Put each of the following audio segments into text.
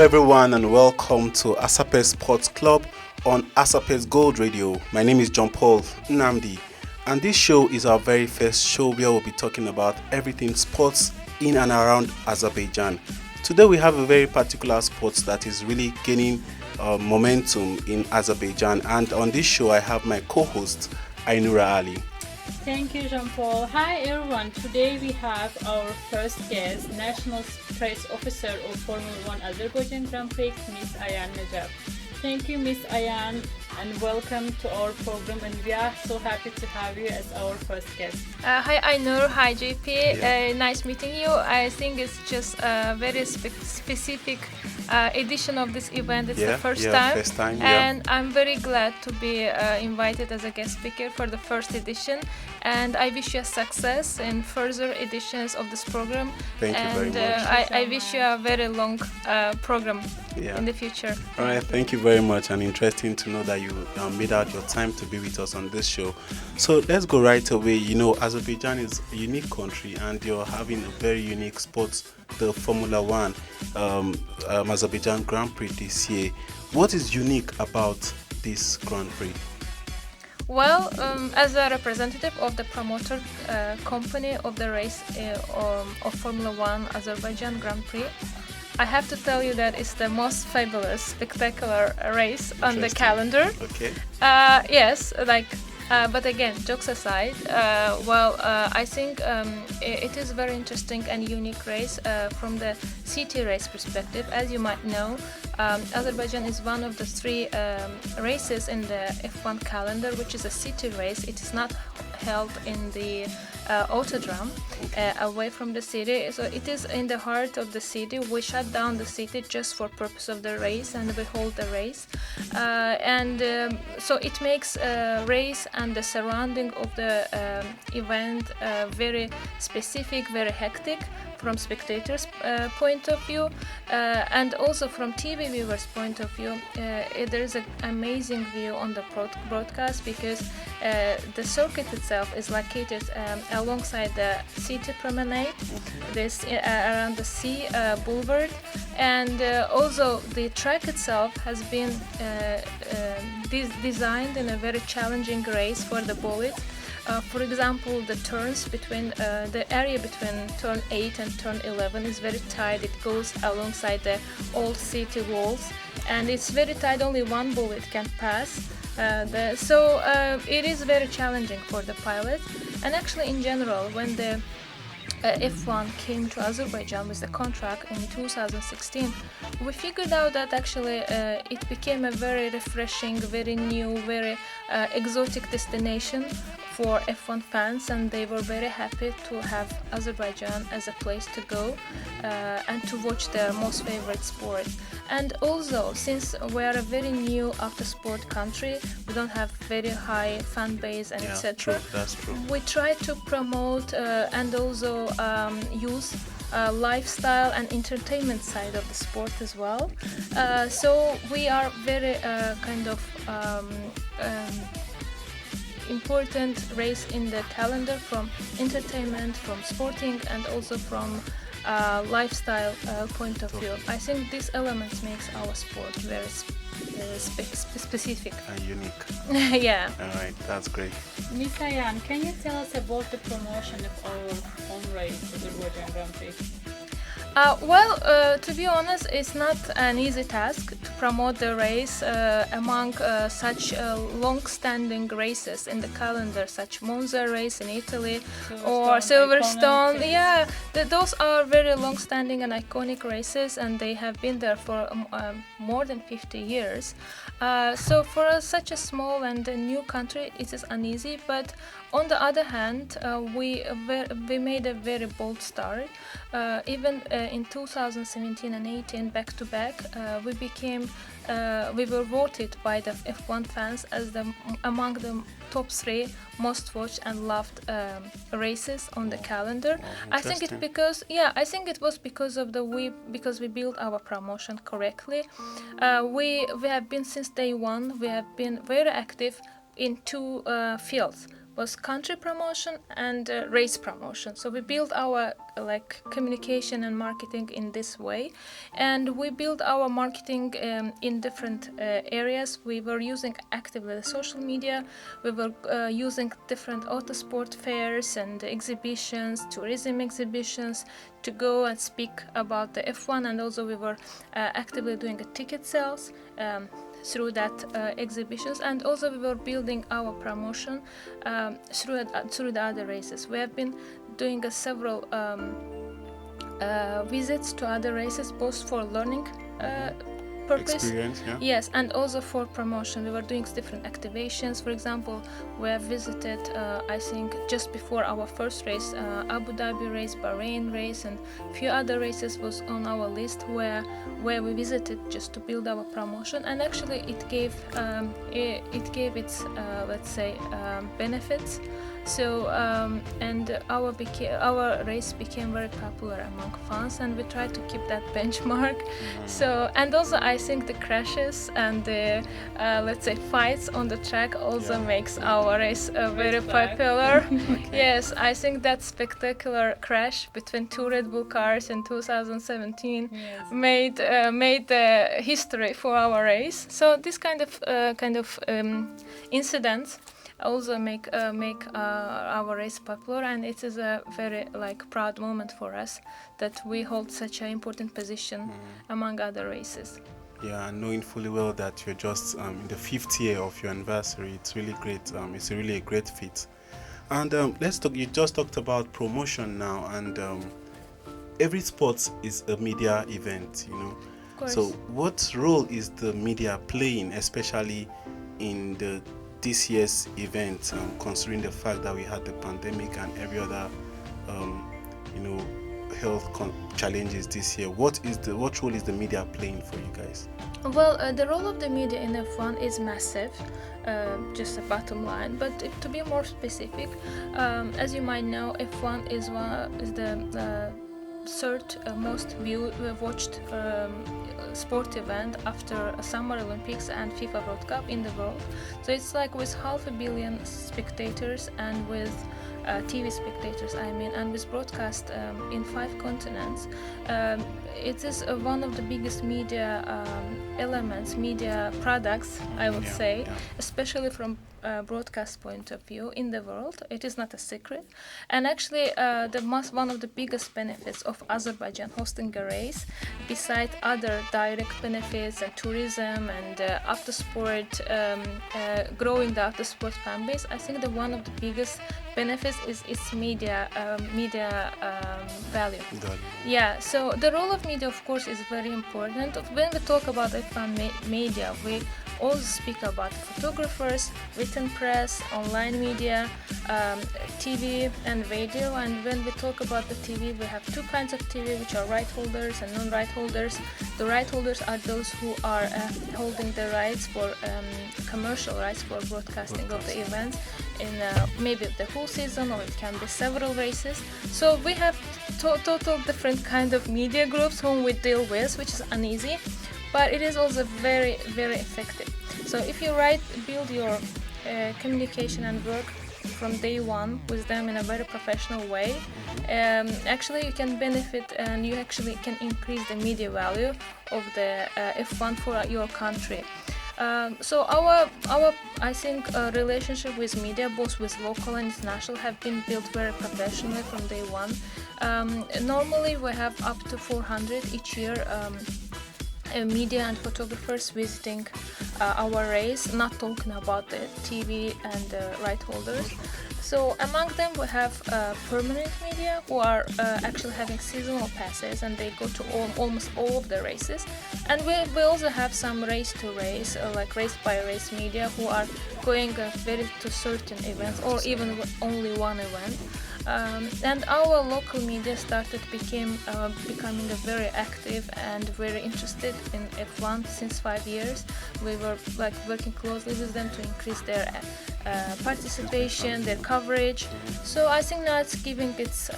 everyone, and welcome to ASAPES Sports Club on ASAPESGOLD Radio. My name is John Paul Nnamdi, and this show is our very first show where we'll be talking about everything sports in and around Azerbaijan. Today we have a very particular sport that is really gaining momentum in Azerbaijan, and on this show I have my co-host Ainura Ali. Thank you, Jean-Paul. Hi, everyone. Today we have our first guest, National Press Officer of Formula 1 Azerbaijan Grand Prix, Miss Ayan Najaf. Thank you, Miss Ayan, and welcome to our program. And we are so happy to have you as our first guest. Hi, Ainur. Hi, JP. Nice meeting you. I think it's just a very specific edition of this event. It's the first time. And I'm very glad to be invited as a guest speaker for the first edition. And I wish you success in further editions of this program. Thank you very much. I wish you a very long program in the future. All right, thank you very much, and interesting to know that you made out your time to be with us on this show. So let's go right away. You know, Azerbaijan is a unique country, and you're having a very unique sport, the Formula 1 Azerbaijan Grand Prix this year. What is unique about this Grand Prix? Well, as a representative of the promoter company of the race of Formula 1 Azerbaijan Grand Prix, I have to tell you that it's the most fabulous, spectacular race on the calendar. Okay. Yes, but again, jokes aside, I think it is a very interesting and unique race from the city race perspective. As you might know, Azerbaijan is one of the three races in the F1 calendar, which is a city race. It is not held in the autodrome away from the city, so it is in the heart of the city. We shut down the city just for purpose of the race, and we hold the race, so it makes race and the surrounding of the event very specific, very hectic from spectators' point of view, and also from TV viewers' point of view. There is an amazing view on the broadcast because the circuit itself is located alongside the city promenade, this around the sea boulevard, and also the track itself has been designed in a very challenging race for the bullets. For example, the turns between the area between turn 8 and turn 11 is very tight. It goes alongside the old city walls, and it's very tight. Only one bullet can pass. So it is very challenging for the pilot. And actually, in general, when the F1 came to Azerbaijan with the contract in 2016, we figured out that actually it became a very refreshing, very new, very exotic destination for F1 fans, and they were very happy to have Azerbaijan as a place to go and to watch their most favorite sport. And also, since we are a very new auto-sport country, we don't have very high fan base and etc. That's true. We try to promote and also use lifestyle and entertainment side of the sport as well. So we are very important race in the calendar from entertainment, from sporting, and also from lifestyle point of view. I think these elements makes our sport very specific and unique. Yeah. All right, that's great. Miss Ayan, can you tell us about the promotion of our own race, Azerbaijan Grand Prix? To be honest, it's not an easy task to promote the race among such long-standing races in the calendar, such Monza race in Italy or Silverstone. Yeah, those are very long-standing and iconic races, and they have been there for more than 50 years. So for such a small and new country, it is uneasy. But on the other hand, we made a very bold start. Even in 2017 and 18, back to back, we were voted by the F1 fans as among the top 3 most watched and loved races on the calendar. I think it was because we built our promotion correctly. We have been since day one. We have been very active in 2 fields. was country promotion and race promotion. So we built our communication and marketing in this way, and we built our marketing in different areas. We were using actively the social media. We were using different autosport fairs and exhibitions, tourism exhibitions, to go and speak about the F1, and also we were actively doing ticket sales through that exhibitions, and also we were building our promotion through the other races. We have been doing several visits to other races, both for learning purpose, experience, yeah. Yes, and also for promotion. We were doing different activations. For example, we have visited, I think, just before our first race, Abu Dhabi race, Bahrain race, and a few other races was on our list where we visited just to build our promotion. And actually, it gave its let's say benefits. So and our race became very popular among fans, and we tried to keep that benchmark. So, and also I think the crashes and the let's say fights on the track also makes our race very popular. Yes, I think that spectacular crash between two Red Bull cars in 2017 made history for our race. So this kind of incidents also make our race popular, and it is a very proud moment for us that we hold such an important position among other races. Yeah, and knowing fully well that you're just in the 5th year of your anniversary, it's really great. It's really a great feat. And let's talk. You just talked about promotion now, and every sport is a media event, you know. Of course. So, what role is the media playing, especially in this year's event, considering the fact that we had the pandemic and every other, health challenges this year? What role is the media playing for you guys? Well, the role of the media in F1 is massive, just a bottom line. But to be more specific, as you might know, F1 is the third most watched sport event after Summer Olympics and FIFA World Cup in the world. So it's with 500 million spectators and with TV spectators, and with broadcast in 5 continents. It is one of the biggest media elements, media products, I would say, especially from broadcast point of view in the world. It is not a secret, and actually one of the biggest benefits of Azerbaijan hosting a race, besides other direct benefits and tourism and after sport, growing the after sport fan base, I think that one of the biggest benefits is its media value. Yeah, so the role of media, of course, is very important. When we talk about F1 media, we also speak about photographers, written press, online media, TV and radio. And when we talk about the TV, we have 2 kinds of TV, which are right holders and non-right holders. The right holders are those who are holding the rights for commercial rights for broadcasting of the events in maybe the whole season, or it can be several races. So we have total different kind of media groups whom we deal with, which is uneasy, but it is also very, very effective. So if you build your communication and work from day one with them in a very professional way, actually you can benefit, and you actually can increase the media value of the F1 for your country. So our I think relationship with media, both with local and international, have been built very professionally from day one. Normally we have up to 400 each year media and photographers visiting our race, not talking about the TV and right holders. So among them we have permanent media who are actually having seasonal passes, and they go to almost all of the races. And we also have some race-to-race, race-by-race media who are going to certain events, or even only one event. And our local media started becoming very active and very interested in F1 since 5 years. We were working closely with them to increase their participation, their coverage. So I think now it's giving its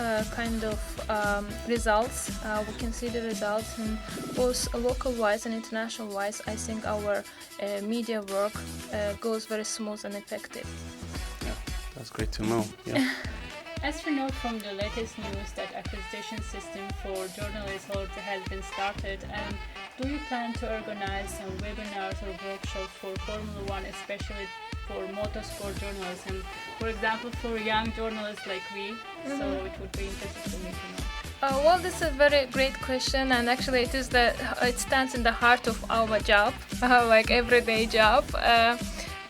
results. We can see the results in both local-wise and international-wise. I think our media work goes very smooth and effective. That's great to know. Yeah. As we know from the latest news that accreditation system for journalists has been started, and do you plan to organize some webinars or workshops for Formula One, especially for motorsport journalism, for example, for young journalists like we? So it would be interesting for me to know. Well, this is a very great question, and actually it stands in the heart of our job, like everyday job.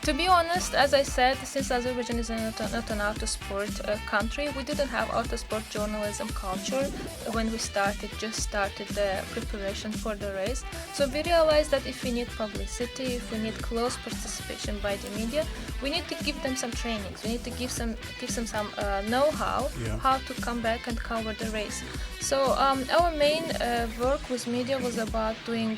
To be honest, as I said, since Azerbaijan is not an autosport country, we didn't have autosport journalism culture when we just started the preparation for the race. So we realized that if we need publicity, if we need close participation by the media, we need to give them some trainings. We need to give them some know-how, how to come back and cover the race. So our main work with media was about doing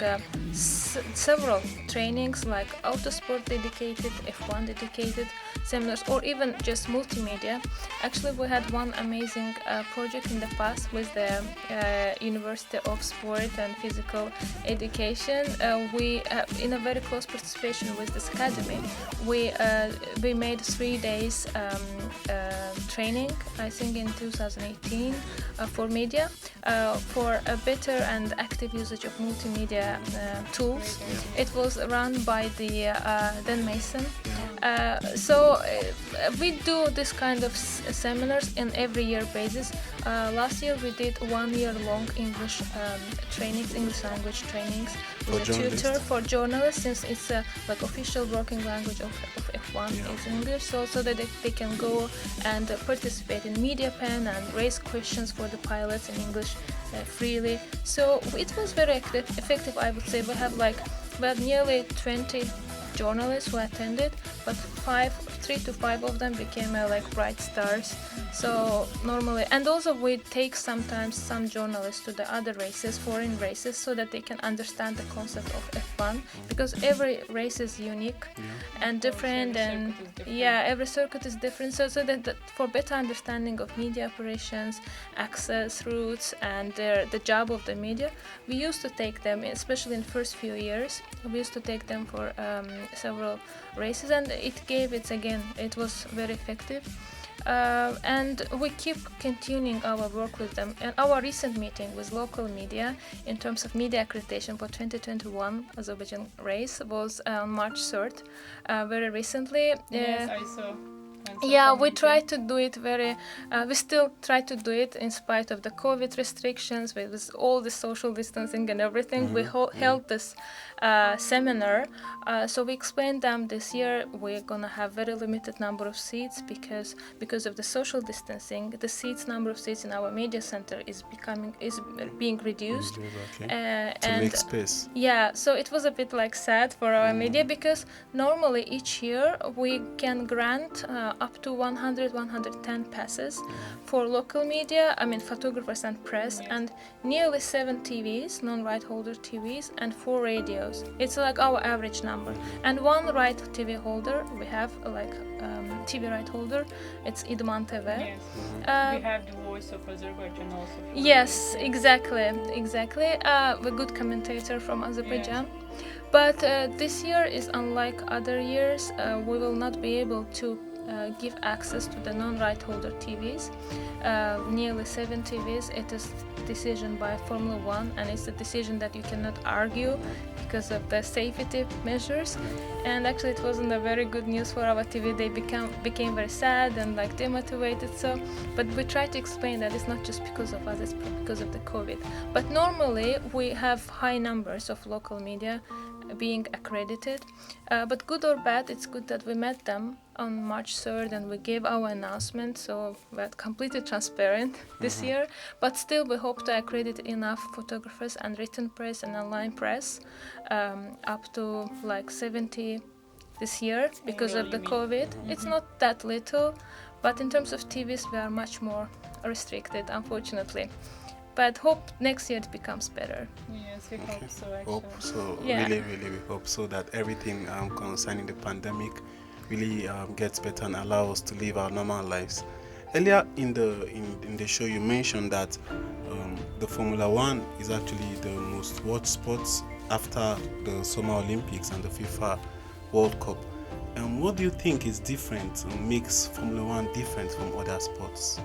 several trainings, like autosport dedicated, F1 dedicated seminars, or even just multimedia. Actually, we had one amazing project in the past with the University of Sport and Physical Education. We, in a very close participation with this academy, we made 3 days training, I think in 2018, for media, for a better and active usage of multimedia tools. It was run by the Dan Mason. So we do this kind of seminars in every year basis. Last year we did 1 year long English trainings, English language trainings with a tutor for journalists, since it's like official working language of F1 is English, so that they can go and participate in media pen and raise questions for the pilots in English freely. So it was very effective, I would say. We had nearly 20 journalists who attended, but 3 to 5 of them became like bright stars. So normally, and also we take sometimes some journalists to the other races, foreign races, so that they can understand the concept of F1, because every race is unique and different, and every circuit is different. So that for better understanding of media operations, access routes, and the job of the media, we used to take them, especially in the first few years. We used to take them for several races, and it was very effective. And we keep continuing our work with them. And our recent meeting with local media in terms of media accreditation for 2021 Azerbaijan race was on March 3rd, very recently. Yes, I saw. Yeah, we try to do it we still try to do it in spite of the COVID restrictions, with all the social distancing and everything. We held this seminar, so we explained them this year we're gonna have very limited number of seats because of the social distancing. The number of seats in our media center is being reduced, to make space. Yeah, so it was a bit like sad for our media, because normally each year we can grant up to 110 passes for local media, I mean photographers and press, and nearly 7 TVs, non-right holder TVs, and 4 radios. It's like our average number. And 1 right TV holder, we have TV right holder, it's İdman TV. Yes. We have the voice of Azerbaijan also. Yes, exactly. A good commentator from Azerbaijan. But this year is unlike other years. We will not be able to give access to the non-right holder TVs, nearly 7 TVs. It is decision by Formula One, and it's a decision that you cannot argue because of the safety measures. And actually it wasn't a very good news for our TV. They became very sad and demotivated. So, but we try to explain that it's not just because of us, it's because of the COVID. But normally we have high numbers of local media being accredited, but good or bad, it's good that we met them on March 3rd and we gave our announcement, so we're completely transparent this year. But still we hope to accredit enough photographers and written press and online press, up to 70 this year because of the COVID. It's not that little, but in terms of TVs we are much more restricted, unfortunately. But hope next year it becomes better. Yes, we hope so, actually. Hope so. Really, we hope so that everything concerning the pandemic really gets better and allow us to live our normal lives. Earlier in the show, you mentioned that the Formula One is actually the most watched sports after the Summer Olympics and the FIFA World Cup. What do you think is different, makes Formula One different from other sports?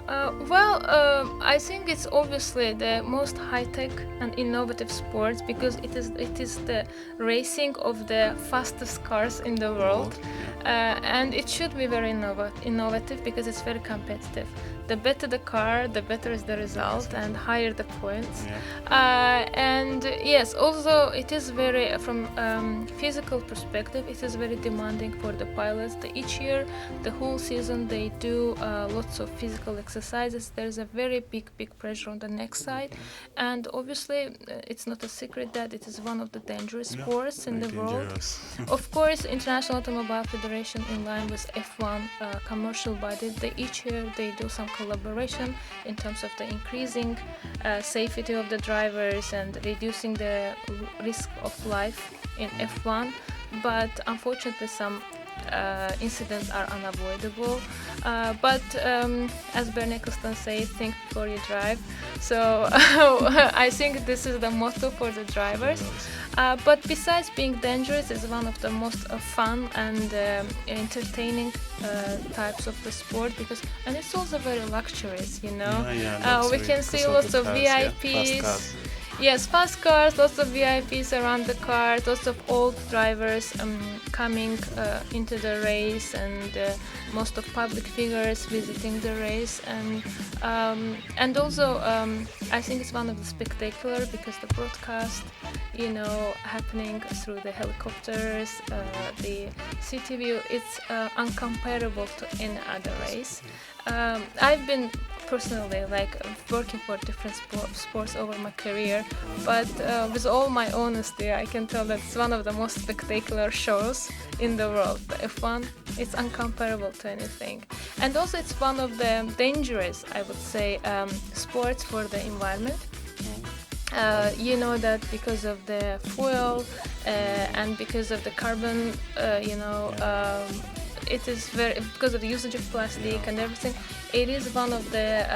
I think it's obviously the most high-tech and innovative sport because it is the racing of the fastest cars in the world, and it should be very innovative because it's very competitive. The better the car, the better is the result, and higher the points. And yes, also it is very, from physical perspective, it is very demanding for the pilots. Each year, the whole season, they do lots of physical exercises. There's a very big pressure on the neck side, and obviously, it's not a secret that it is one of the dangerous sports in the world. Of course, International Automobile Federation, in line with F1 commercial body, each year they do some collaboration in terms of the increasing safety of the drivers and reducing the risk of life in F1, but unfortunately some incidents are unavoidable. But as Bernie Ecclestone says, think before you drive. So I think this is the motto for the drivers. But besides being dangerous, it's one of the most fun and entertaining types of the sport and it's also very luxurious, you know. We can see lots of VIPs. Yes, fast cars, lots of VIPs around the cars, lots of old drivers coming into the race, and most of public figures visiting the race, and also I think it's one of the spectacular because the broadcast, you know, happening through the helicopters, the city view, it's uncomparable to any other race. I've been personally working for different sports over my career, but with all my honesty, I can tell that it's one of the most spectacular shows in the world. The F1, it's uncomparable to anything, and also it's one of the dangerous, I would say, sports for the environment. You know that because of the fuel and because of the carbon, it is because of the usage of plastic and everything. It is one of the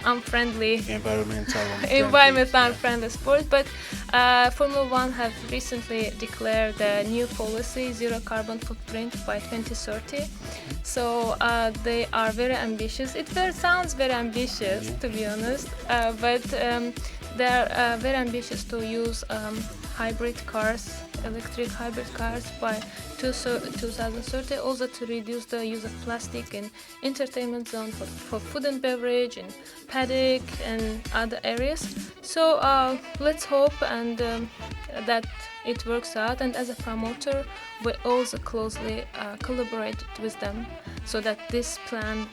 unfriendly, environmental unfriendly sports. But Formula One have recently declared a new policy, zero carbon footprint by 2030. So they are very ambitious. It sounds very ambitious, to be honest, but they are very ambitious to use hybrid cars, electric hybrid cars by 2030, also to reduce the use of plastic in entertainment zone for food and beverage, in paddock and other areas. So let's hope and that it works out, and as a promoter we also closely collaborate with them so that this plan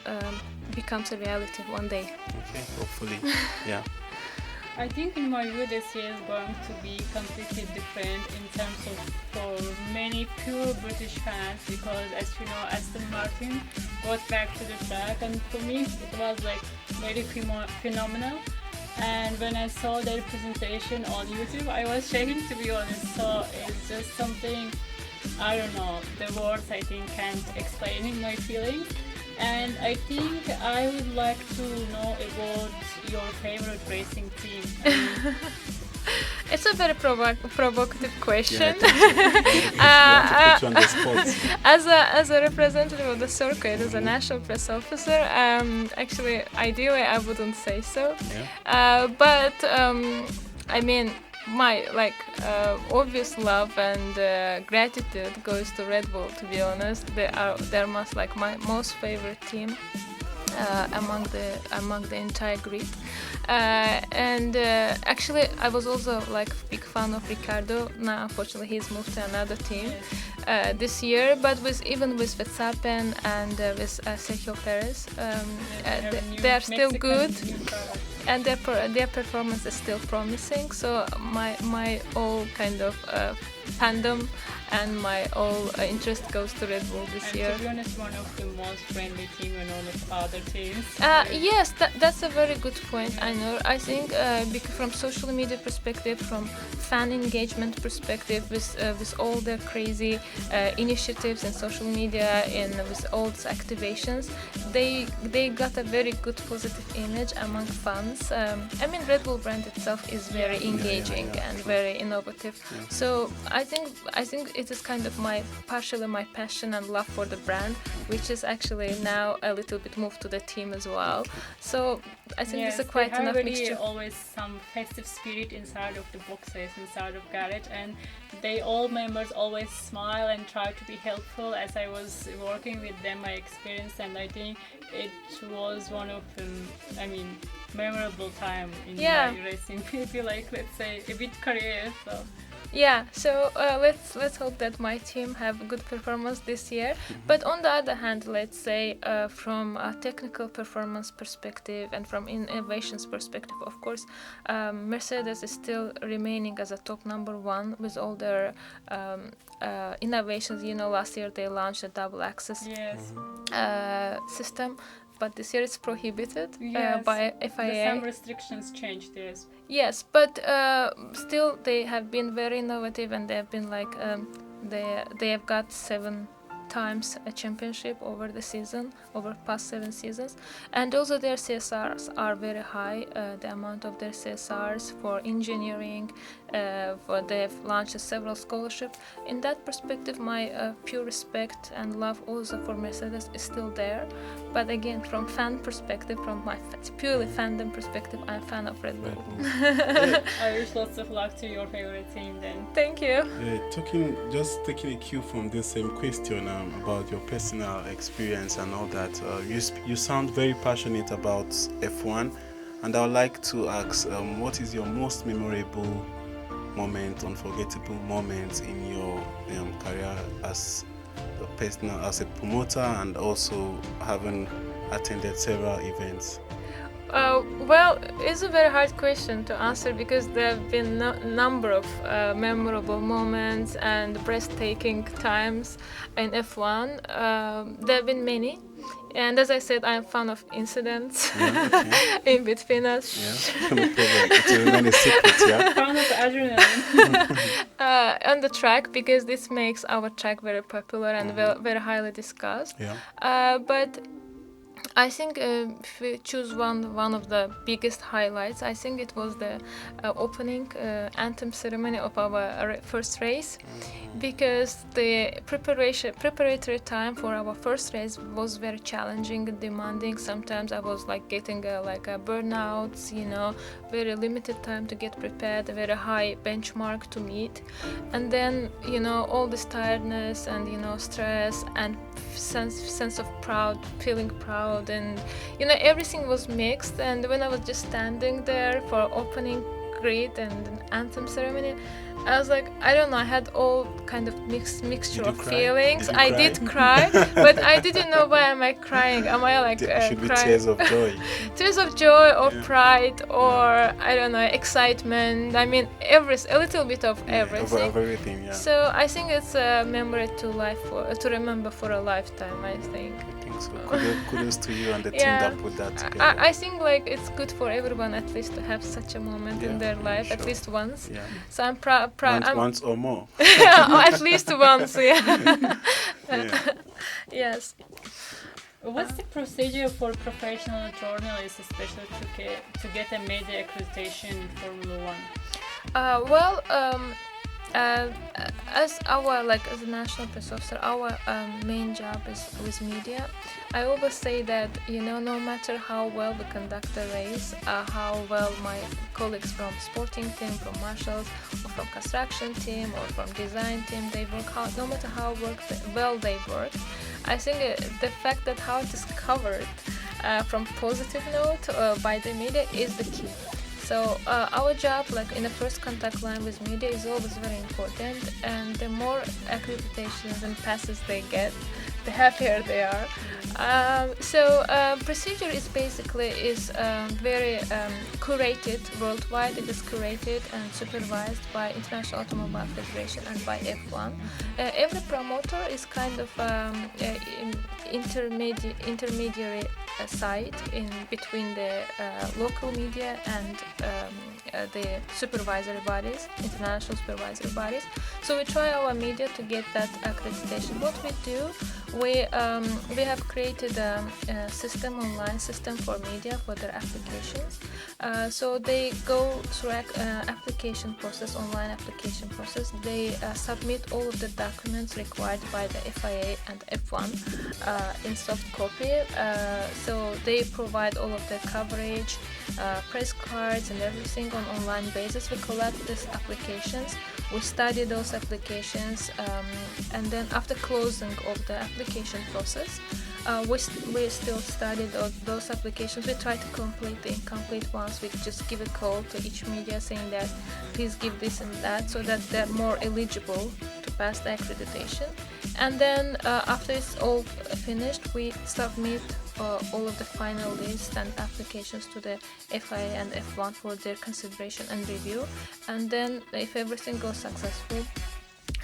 becomes a reality one day. Okay, hopefully. Yeah. I think in my view this year is going to be completely different in terms of for many pure British fans, because as you know, Aston Martin got back to the track, and for me it was like very phenomenal. And when I saw their presentation on YouTube, I was shaking, to be honest. So it's just something, I don't know, the words I think can't explain my feelings. And I think I would like to know about your favorite racing team. It's a very provocative question. As a representative of the circuit, as a national press officer, actually, ideally, I wouldn't say so. But I mean, my obvious love and gratitude goes to Red Bull. To be honest, they're my most favorite team among the entire grid. And actually, I was also a big fan of Ricardo. Now, unfortunately, he's moved to another team this year. But even with Verstappen and with Sergio Perez, they are still good. And their performance is still promising. So my all kind of fandom and my all interest goes to Red Bull this year. To be honest, one of the most friendly team in all of other teams. Yes, that's a very good point. I know. I think from social media perspective, from fan engagement perspective, with all the crazy initiatives in social media and with all these activations, they got a very good positive image among fans. I mean, Red Bull brand itself is very engaging and very innovative. So I think it is kind of partially my passion and love for the brand, which is actually now a little bit moved to the team as well. So I think yes, it's a quite enough really mixture. Always some festive spirit inside of the boxes, inside of garage, and they all members always smile and try to be helpful. As I was working with them, I experienced, and I think it was one of memorable time in my racing, maybe like let's say a bit career. So. Yeah, so let's hope that my team have a good performance this year. But on the other hand, let's say from a technical performance perspective and from innovations perspective, of course, Mercedes is still remaining as a top number one with all their innovations. You know, last year they launched a double axis system. But this year it's prohibited by FIA. Some restrictions changed, yes. Yes, but still they have been very innovative, and they have been like they have got 7 times a championship over the season, over past 7 seasons, and also their CSRs are very high. The amount of their CSRs for engineering, they've launched several scholarships. In that perspective, my pure respect and love also for Mercedes is still there. But again, from fan perspective, from my purely fandom perspective, I'm a fan of Red Bull. I wish lots of luck to your favorite team then. Thank you. Just taking a cue from this same question about your personal experience and all that, you sound very passionate about F1, and I would like to ask, what is your most memorable moment, unforgettable moment in your career as a promoter, and also having attended several events? Well, it's a very hard question to answer because there have been a number of memorable moments and breathtaking times in F1. There have been many. And as I said, I'm a fan of incidents in between us. Yeah, no problem. It will remain a secret, yeah? Fan of adrenaline. On the track, because this makes our track very popular and very highly discussed. Yeah. But I think if we choose one of the biggest highlights, I think it was the opening anthem ceremony of our first race, because the preparatory time for our first race was very challenging and demanding. Sometimes I was like getting a burnouts, very limited time to get prepared, a very high benchmark to meet, and then all this tiredness and stress and sense of feeling proud, and everything was mixed. And when I was just standing there for opening grid and an anthem ceremony, I was like, I don't know, I had all kind of mixture of feelings. I did cry, but I didn't know why am I crying. Am I like should be crying? tears of joy. Tears of joy or pride or I don't know, excitement. I mean, a little bit of everything. Of everything, yeah. So I think it's a memory to remember for a lifetime, I think. So kudos to you and the team that put that together. I think like it's good for everyone at least to have such a moment in their life, at least once. Yeah. So I'm proud. Once or more. At least once, yeah. Yes. What's the procedure for professional journalists, especially to get a media accreditation in Formula 1? As a national press officer, our main job is with media. I always say that no matter how well we conduct the race, how well my colleagues from sporting team, from marshals, or from construction team, or from design team, they work hard. No matter how well they work, I think the fact that how it is covered from positive note by the media is the key. So our job, like in the first contact line with media, is always very important, and the more accreditations and passes they get, the happier they are. Procedure is basically very curated worldwide. It is curated and supervised by International Automobile Federation and by F1. Every promoter is kind of intermediary side in between the local media and the supervisory bodies, international supervisory bodies. So we try our media to get that accreditation. What we do, we have created a system, online system for media for their applications. So they go through application process, online application process. They submit all of the documents required by the FIA and F1 in soft copy. So they provide all of the coverage, press cards and everything on online basis. We collect these applications, we study those applications, and then after closing of the application process, we still study those applications. We try to complete the incomplete ones. We just give a call to each media saying that please give this and that, so that they're more eligible to pass the accreditation. And then after it's all finished, we submit all of the final list and applications to the FIA and F1 for their consideration and review. And then if everything goes successful,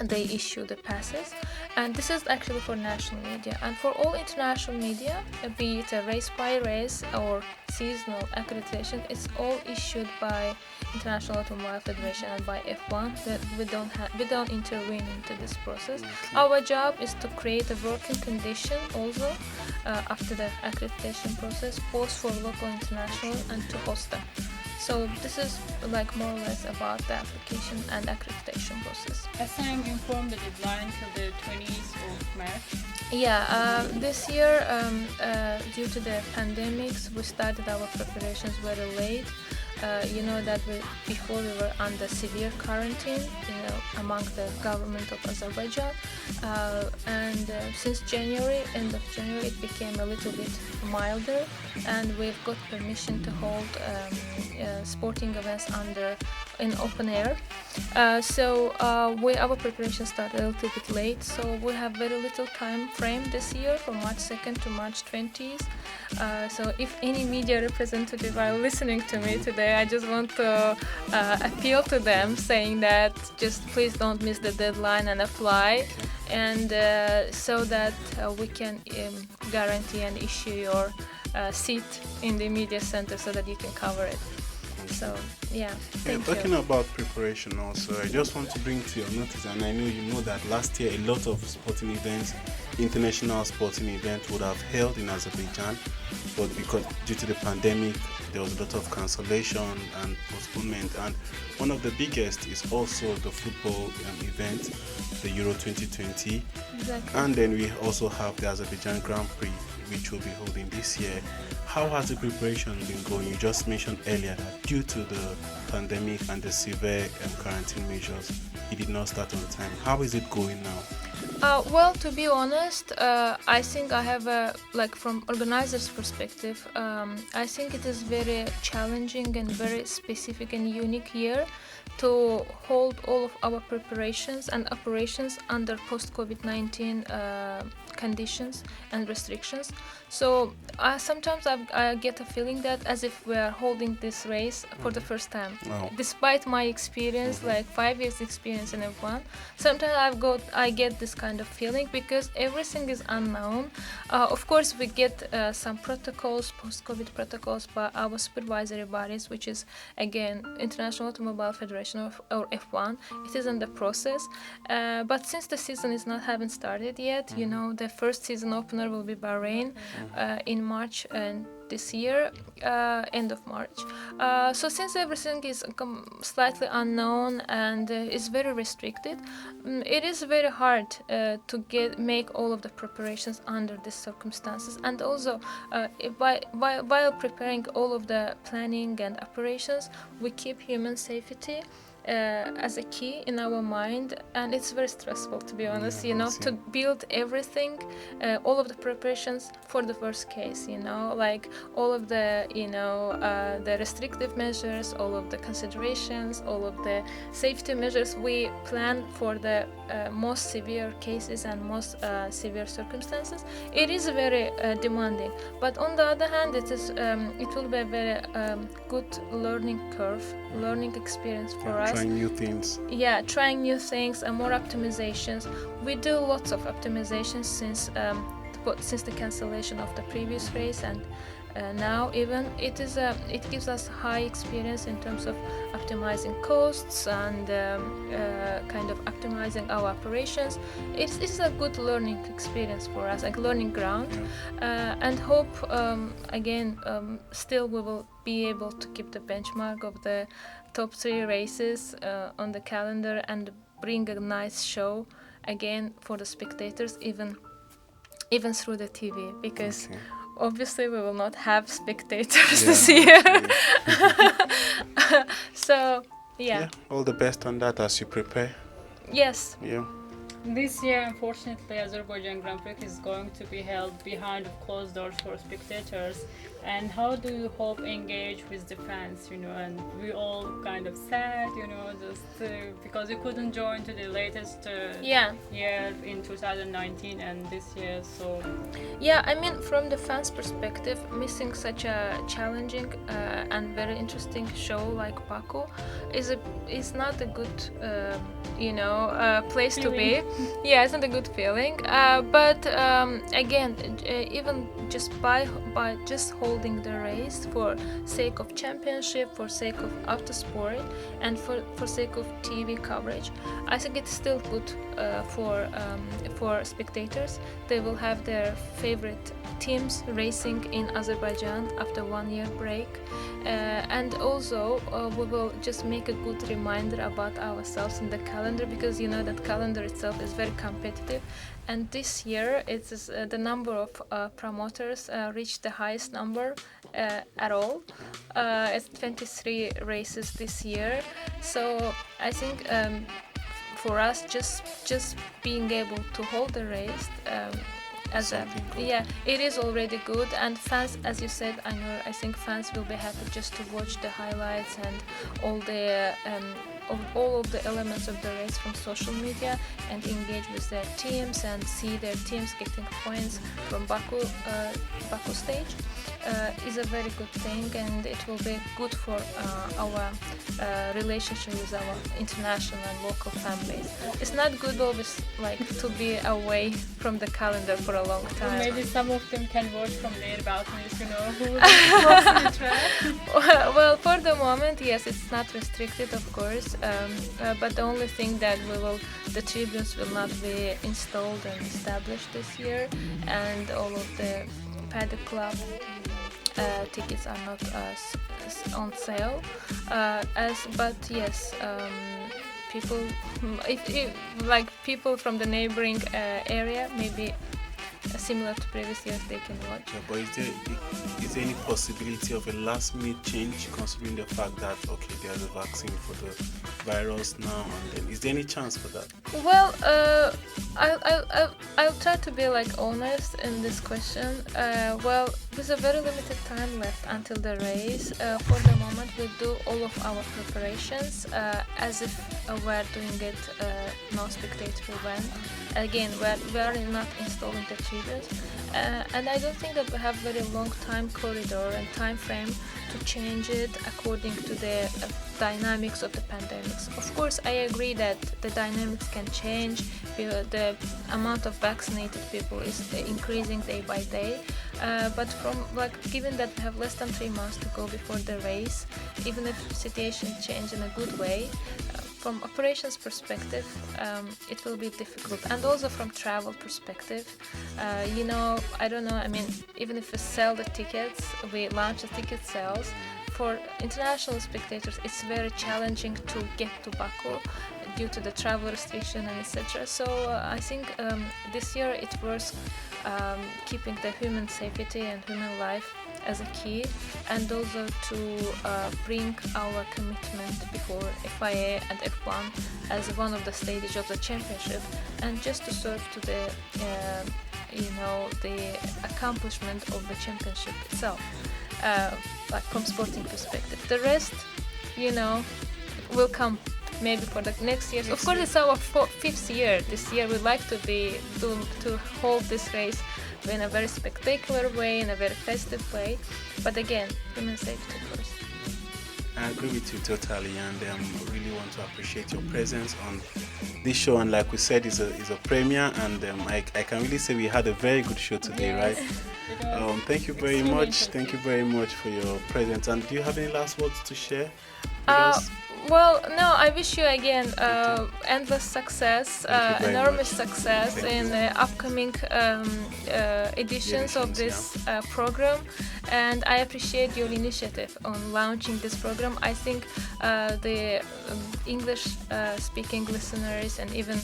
they issue the passes. And this is actually for national media. And for all international media, be it a race by race or seasonal accreditation, it's all issued by International Automobile Federation and by F1. That we don't intervene into this process. Our job is to create a working condition also after the accreditation process, both for local, international, and to host them. So this is like more or less about the application and accreditation process. Asan informed the deadline till the 20th of March. Yeah, this year, due to the pandemics, we started our preparations very late. You know that before we were under severe quarantine, among the government of Azerbaijan, and since January, end of January, it became a little bit milder, and we've got permission to hold sporting events in open air. So our preparation started a little bit late, so we have very little time frame this year from March 2nd to March 20th. So if any media representative are listening to me today, I just want to appeal to them, saying that just please don't miss the deadline and apply, and so that we can guarantee and issue your seat in the media center so that you can cover it. So yeah, thank you. Talking about preparation also, I just want to bring to your notice, and I know you know that last year a lot of sporting events, international sporting events would have held in Azerbaijan, but because due to the pandemic there was a lot of cancellation and postponement, and one of the biggest is also the football event, the Euro 2020. Exactly. And then we also have the Azerbaijan Grand Prix, which will be holding this year. How has the preparation been going? You just mentioned earlier that due to the pandemic and the severe quarantine measures, it did not start on time. How is it going now? Well, to be honest, I think I have from organizers' perspective, I think it is very challenging and very specific and unique year to hold all of our preparations and operations under post-COVID-19 conditions and restrictions. So sometimes I get a feeling that as if we are holding this race for the first time. Wow. Despite my experience, like 5 years experience in F1, sometimes I get this kind of feeling because everything is unknown. Of course, we get some protocols, post-COVID protocols by our supervisory bodies, which is again International Automobile Federation or F1. It is in the process, but since the season is not haven't started yet, you know, the first season opener will be Bahrain in March and this year, end of March. So since everything is slightly unknown and is very restricted, it is very hard to make all of the preparations under these circumstances. And also, while preparing all of the planning and operations, we keep human safety as a key in our mind, and it's very stressful, to be honest, to build everything, all of the preparations for the worst case, like all of the the restrictive measures, all of the considerations, all of the safety measures. We plan for the most severe cases and most severe circumstances. It is very demanding, but on the other hand, it will be a very good learning curve, learning experience for us. Trying new things. Yeah, trying new things and more optimizations. We do lots of optimizations since the cancellation of the previous race, and now even it gives us high experience in terms of optimizing costs and kind of optimizing our operations. It's a good learning experience for us, like learning ground, and hope again still we will be able to keep the benchmark of the top 3 races on the calendar and bring a nice show again for the spectators, even through the TV, because obviously we will not have spectators this year. So all the best on that as you prepare. Yes. This year, unfortunately, Azerbaijan Grand Prix is going to be held behind closed doors for spectators. And how do you hope engage with the fans, and we all kind of sad, just because you couldn't join to the latest year in 2019 and this year, so... Yeah, I mean, from the fans' perspective, missing such a challenging and very interesting show like Baku is not a good, place to be. Yeah, it's not a good feeling. But again, even just by just holding the race for sake of championship, for sake of autosport, and for sake of TV coverage, I think it's still good for spectators. They will have their favorite teams racing in Azerbaijan after 1 year break, and also we will just make a good reminder about ourselves in the calendar, because that calendar itself is very competitive. And this year, it's the number of promoters reached the highest number at all. It's 23 races this year. So I think for us, just being able to hold the race it is already good. And fans, as you said, I think fans will be happy just to watch the highlights and all of the elements of the race from social media and engage with their teams and see their teams getting points from Baku stage is a very good thing, and it will be good for our relationship with our international and local fan base. It's not good always to be away from the calendar for a long time. Or maybe some of them can watch from their balconies, who will cross the track. Well, for the moment, yes, it's not restricted, of course, but the only thing that the tribunes will not be installed and established this year, and all of the paddock club tickets are not on sale. But yes, people, if people from the neighboring area, maybe similar to previous years, they can watch. Yeah, but is there any possibility of a last-minute change, considering the fact that there's a vaccine for the virus now, and then is there any chance for that? Well, I'll try to be honest in this question. Well, there's a very limited time left until the race. For the moment, we do all of our preparations as if we're doing it non-spectator event. Again, we are not installing the tribunes, and I don't think that we have very long time corridor and time frame to change it according to the dynamics of the pandemics. Of course, I agree that the dynamics can change. The amount of vaccinated people is increasing day by day. But from given that we have less than 3 months to go before the race, even if situation change in a good way, from operations perspective, it will be difficult, and also from travel perspective. I don't know. I mean, even if we sell the tickets, we launch the ticket sales. For international spectators, it's very challenging to get to Baku due to the travel restriction and etc. So I think this year it was keeping the human safety and human life as a key, and also to bring our commitment before FIA and F1 as one of the stages of the championship, and just to serve to the the accomplishment of the championship itself, from sporting perspective. The rest, will come maybe for the next years. Of course, it's our 5th year. This year we'd like to hold this race in a very spectacular way, in a very festive way. But again, human safety first. I agree with you totally, and really want to appreciate your presence on this show. And like we said, is a premiere, and I can really say we had a very good show today, Yes, right? Thank you very extremely much. interesting. Thank you very much for your presence. And do you have any last words to share with Uh, us? Well, no, I wish you again endless success, Thank you very enormous much. success Thank in you. the upcoming editions of this program. And I appreciate your initiative on launching this program. I think the English speaking listeners and even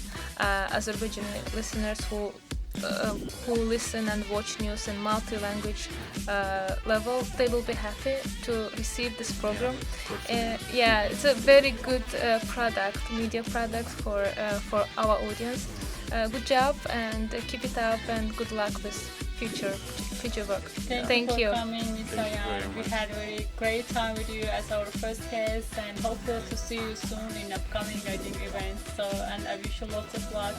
Azerbaijani listeners who listen and watch news in multi-language level, they will be happy to receive this program. Yeah, it's a very good media product for our audience. Good job, and keep it up, and good luck with future work. Thank you you. for coming, Ms. Thank you very Ayan. We much. had a very great time with you as our first guest, and hopeful to see you soon in upcoming riding events. So, and I wish you lots of luck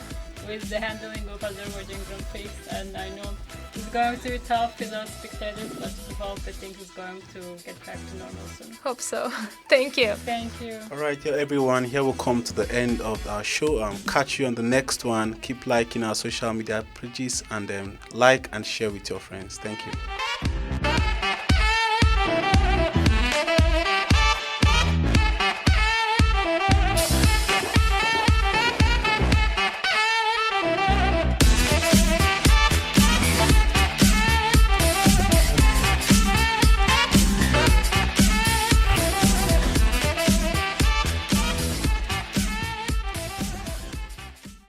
with the handling of Azerbaijan Grand Prix. And I know it's going to be tough with our spectators, but we hope that things is going to get back to normal soon. Hope so. Thank you. Thank you. All right, yeah, everyone, here we'll come to the end of our show. Catch you on the next one. Keep liking our social media pages, and like and share with your friends. Thank you.